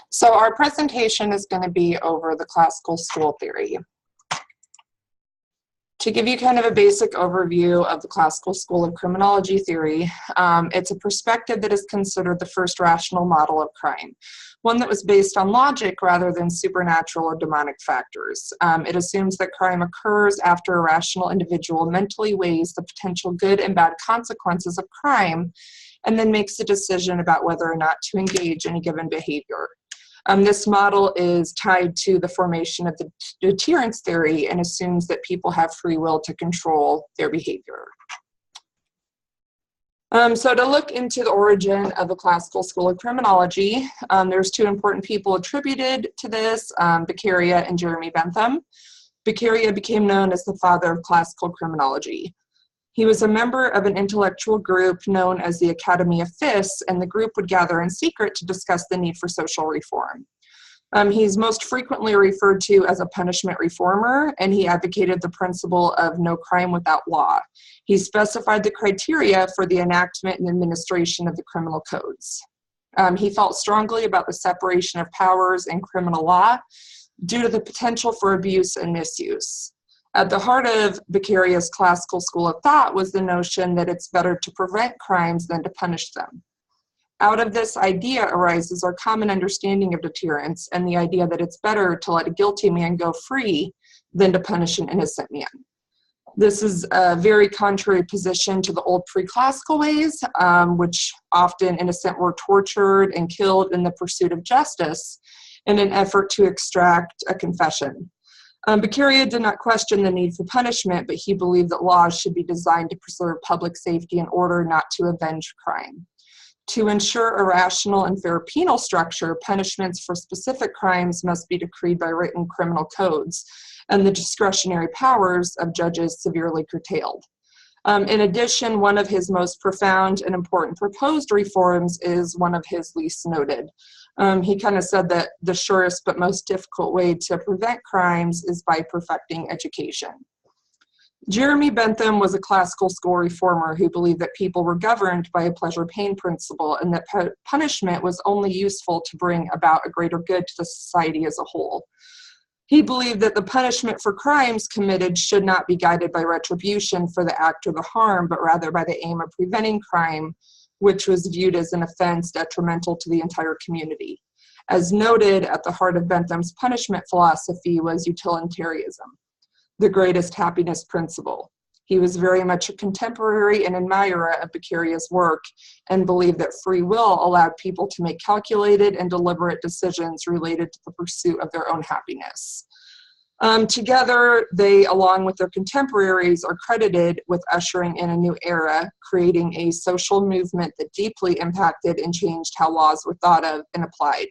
So our presentation is going to be over the classical school theory. To give you kind of a basic overview of the classical school of criminology theory, it's a perspective that is considered the first rational model of crime, one that was based on logic rather than supernatural or demonic factors. It assumes that crime occurs after a rational individual mentally weighs the potential good and bad consequences of crime and then makes a decision about whether or not to engage in a given behavior. This model is tied to the formation of the deterrence theory and assumes that people have free will to control their behavior. So to look into the origin of the classical school of criminology, there's two important people attributed to this, Beccaria and Jeremy Bentham. Beccaria became known as the father of classical criminology. He was a member of an intellectual group known as the Academy of Fists, and the group would gather in secret to discuss the need for social reform. He's most frequently referred to as a punishment reformer, and he advocated the principle of no crime without law. He specified the criteria for the enactment and administration of the criminal codes. He felt strongly about the separation of powers in criminal law due to the potential for abuse and misuse. At the heart of Beccaria's classical school of thought was the notion that it's better to prevent crimes than to punish them. Out of this idea arises our common understanding of deterrence and the idea that it's better to let a guilty man go free than to punish an innocent man. This is a very contrary position to the old pre-classical ways, which often innocent were tortured and killed in the pursuit of justice in an effort to extract a confession. Beccaria did not question the need for punishment, but he believed that laws should be designed to preserve public safety in order not to avenge crime. To ensure a rational and fair penal structure, punishments for specific crimes must be decreed by written criminal codes, and the discretionary powers of judges severely curtailed. In addition, one of his most profound and important proposed reforms is one of his least noted. He kind of said that the surest but most difficult way to prevent crimes is by perfecting education. Jeremy Bentham was a classical school reformer who believed that people were governed by a pleasure-pain principle and that punishment was only useful to bring about a greater good to the society as a whole. He believed that the punishment for crimes committed should not be guided by retribution for the act or the harm, but rather by the aim of preventing crime, which was viewed as an offense detrimental to the entire community. As noted, at the heart of Bentham's punishment philosophy was utilitarianism, the greatest happiness principle. He was very much a contemporary and admirer of Beccaria's work and believed that free will allowed people to make calculated and deliberate decisions related to the pursuit of their own happiness. Together, they, along with their contemporaries, are credited with ushering in a new era, creating a social movement that deeply impacted and changed how laws were thought of and applied.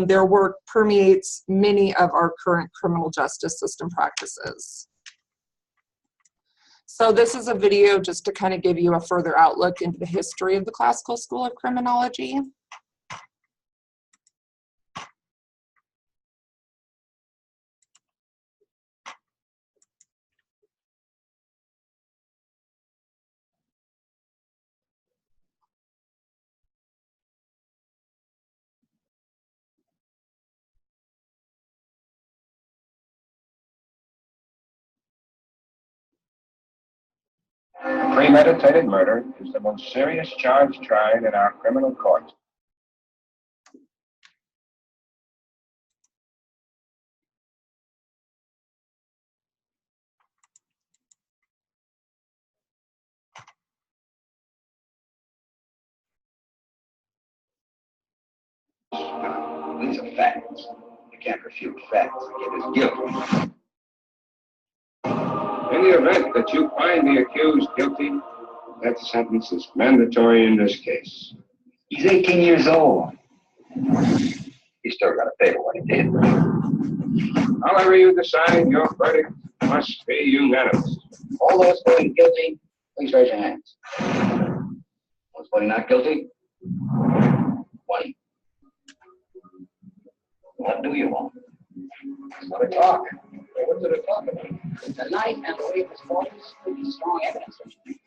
Their work permeates many of our current criminal justice system practices. So this is a video just to kind of give you a further outlook into the history of the classical school of criminology. Premeditated murder is the most serious charge tried in our criminal courts. These are facts. You can't refute facts. It is guilty. In the event that you find the accused guilty, that sentence is mandatory in this case. He's 18 years old. He's still got to pay for what he did. However you decide, your verdict must be unanimous. All those voting guilty, please raise your hands. Those voting not guilty? 20. What do you want? It's not a clock. What's it a clock about? The night and the way this falls would be strong evidence.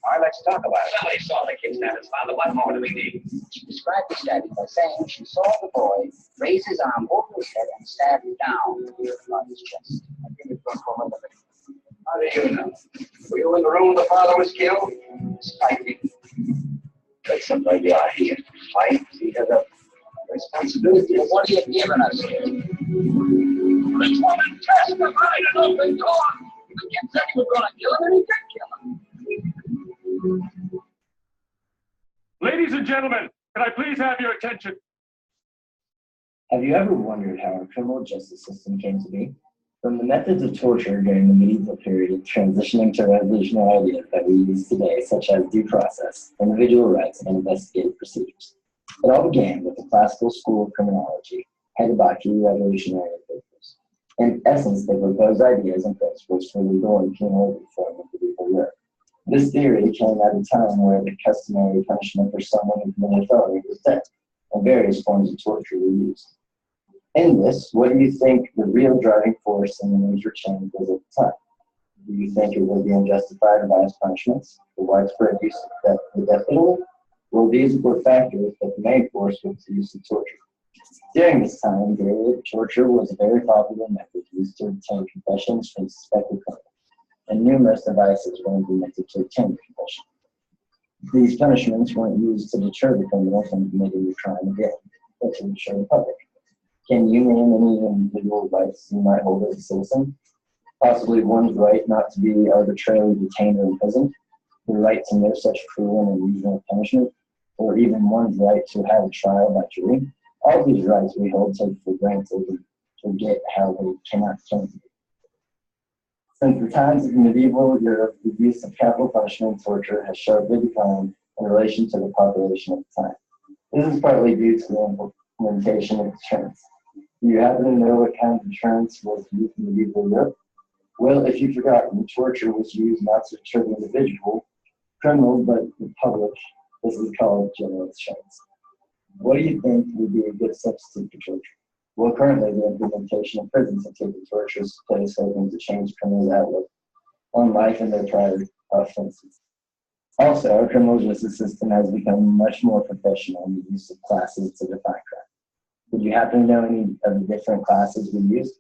All right, let's talk about it. Somebody saw the kid's status, Father. What more do we need? She described the stabbing by saying she saw the boy raise his arm over his head and stab down on his chest. I think it's going for a minute. How do you know? Were you in the room the father was killed? Fighting. Let somebody be out here. Fight. He has a responsibility. Well, what are you giving us? This woman testified in open court. The kid said he was going to kill him, and he did kill him. Ladies and gentlemen, can I please have your attention? Have you ever wondered how our criminal justice system came to be? From the methods of torture during the medieval period, transitioning to revolutionary ideas that we use today, such as due process, individual rights, and investigative procedures. It all began with the classical school of criminology, headed by key revolutionary thinkers. In essence, they proposed ideas and principles for legal and penal reform in medieval Europe. This theory came at a time where the customary punishment for someone who committed a felony was death, and various forms of torture were used. In this, what do you think the real driving force in the major change was at the time? Do you think it was the unjustified and biased punishments, the widespread use of the death penalty? Well, these were factors, but the main force was the use of torture. During this time period, torture was a very popular method used to obtain confessions from suspected criminals, and numerous devices were implemented to obtain the confession. These punishments weren't used to deter the criminal from committing the crime again, but to deter the public. Can you name any individual rights you might hold as a citizen? Possibly one's right not to be arbitrarily detained or imprisoned, the right to no such cruel and unreasonable punishment, or even one's right to have a trial by jury. All these rights we hold take for granted and forget how they cannot change. Since the times of medieval Europe, the use of capital punishment and torture has sharply declined in relation to the population at the time. This is partly due to the implementation of deterrence. Do you happen to know what kind of deterrence was used in medieval Europe? Well, if you've forgotten, torture was used not to deter the individual criminal, but the public. This is called general deterrence. What do you think would be a good substitute for torture? Well, currently the implementation of prisons have taken torture's place, hoping to change criminals' outlook on life and their prior offenses. Also, our criminal justice system has become much more professional in the use of classes to define crime. Would you happen to know any of the different classes we use?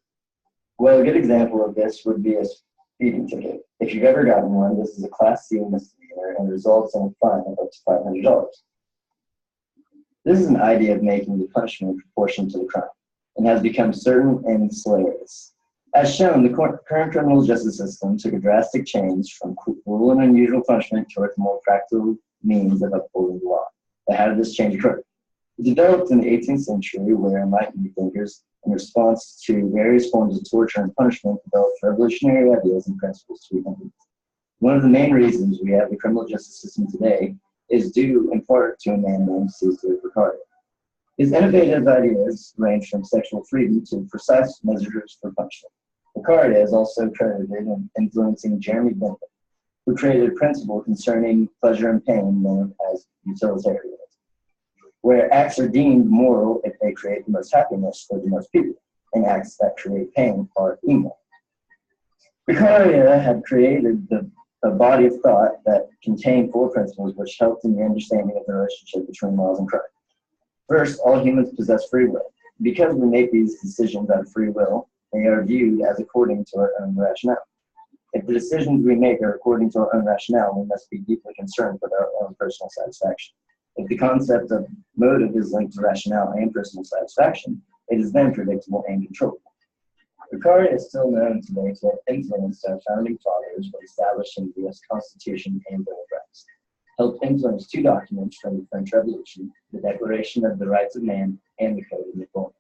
Well, a good example of this would be a speeding ticket. If you've ever gotten one, this is a Class C misdemeanor and results in a fine of up to $500. This is an idea of making the punishment proportional to the crime, and has become certain and hilarious. As shown, the current criminal justice system took a drastic change from cruel and unusual punishment towards more practical means of upholding the law. But how did this change occur? It developed in the 18th century, where enlightened thinkers, in response to various forms of torture and punishment, developed revolutionary ideas and principles to be implemented. One of the main reasons we have the criminal justice system today is due in part to a man named Cesare Beccaria. His innovative ideas range from sexual freedom to precise measures for punishment. Beccaria is also credited in influencing Jeremy Bentham, who created a principle concerning pleasure and pain known as utilitarianism, where acts are deemed moral if they create the most happiness for the most people, and acts that create pain are immoral. Beccaria had created a body of thought that contained 4 principles which helped in the understanding of the relationship between laws and crime. First, all humans possess free will. Because we make these decisions out of free will, they are viewed as according to our own rationale. If the decisions we make are according to our own rationale, we must be deeply concerned with our own personal satisfaction. If the concept of motive is linked to rationale and personal satisfaction, it is then predictable and controllable. Beccaria is still known today to have influenced our founding fathers by establishing the U.S. Constitution and Bill of Rights, helped influence 2 documents from the French Revolution, the Declaration of the Rights of Man and the Code of Napoleon,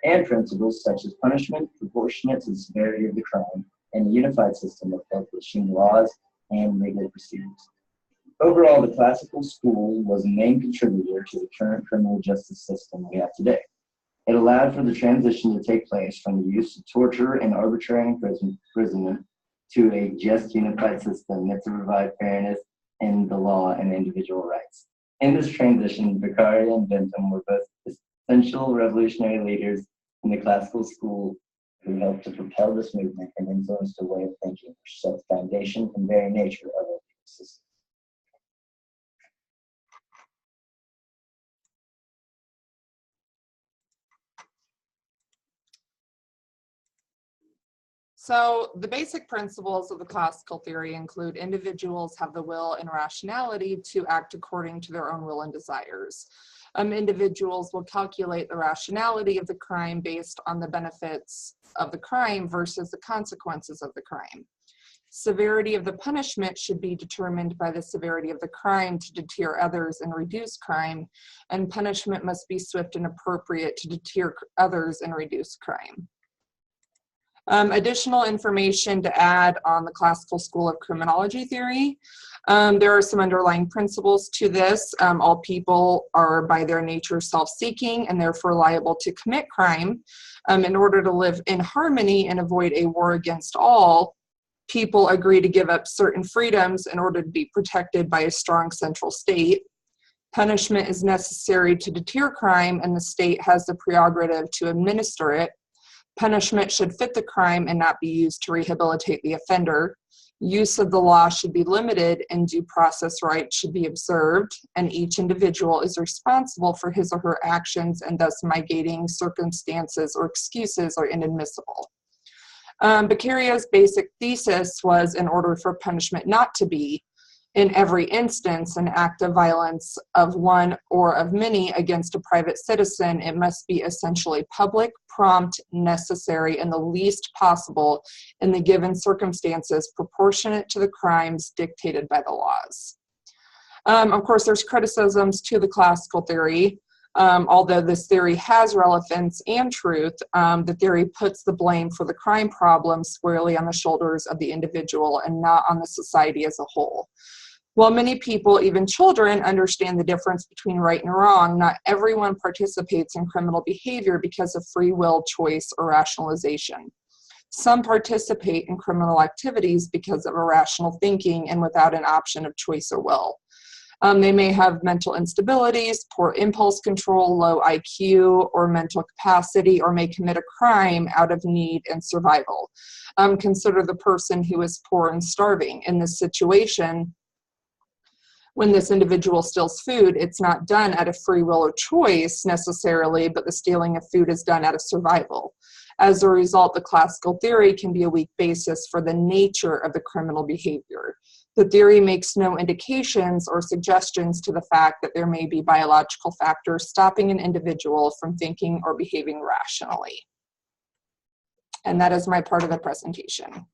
and principles such as punishment proportionate to the severity of the crime and a unified system of publishing laws and legal procedures. Overall, the classical school was a main contributor to the current criminal justice system we have today. It allowed for the transition to take place from the use of torture and arbitrary imprisonment to a just unified system meant to provide fairness in the law and individual rights. In this transition, Beccaria and Bentham were both essential revolutionary leaders in the classical school who helped to propel this movement and influenced a way of thinking which set the foundation and very nature of our system. So the basic principles of the classical theory include individuals have the will and rationality to act according to their own will and desires. Individuals will calculate the rationality of the crime based on the benefits of the crime versus the consequences of the crime. Severity of the punishment should be determined by the severity of the crime to deter others and reduce crime, and punishment must be swift and appropriate to deter others and reduce crime. Additional information to add on the Classical School of Criminology theory. There are some underlying principles to this. All people are by their nature self-seeking and therefore liable to commit crime. In order to live in harmony and avoid a war against all, people agree to give up certain freedoms in order to be protected by a strong central state. Punishment is necessary to deter crime, and the state has the prerogative to administer it. Punishment should fit the crime and not be used to rehabilitate the offender. Use of the law should be limited and due process rights should be observed, and each individual is responsible for his or her actions, and thus mitigating circumstances or excuses are inadmissible. Beccaria's basic thesis was, in order for punishment not to be, in every instance, an act of violence of one or of many against a private citizen, it must be essentially public, prompt, necessary, and the least possible in the given circumstances proportionate to the crimes dictated by the laws. Of course, there's criticisms to the classical theory. Although this theory has relevance and truth, the theory puts the blame for the crime problem squarely on the shoulders of the individual and not on the society as a whole. While many people, even children, understand the difference between right and wrong, not everyone participates in criminal behavior because of free will, choice, or rationalization. Some participate in criminal activities because of irrational thinking and without an option of choice or will. They may have mental instabilities, poor impulse control, low IQ, or mental capacity, or may commit a crime out of need and survival. Consider the person who is poor and starving. In this situation, when this individual steals food, it's not done out of free will or choice necessarily, but the stealing of food is done out of survival. As a result, the classical theory can be a weak basis for the nature of the criminal behavior. The theory makes no indications or suggestions to the fact that there may be biological factors stopping an individual from thinking or behaving rationally. And that is my part of the presentation.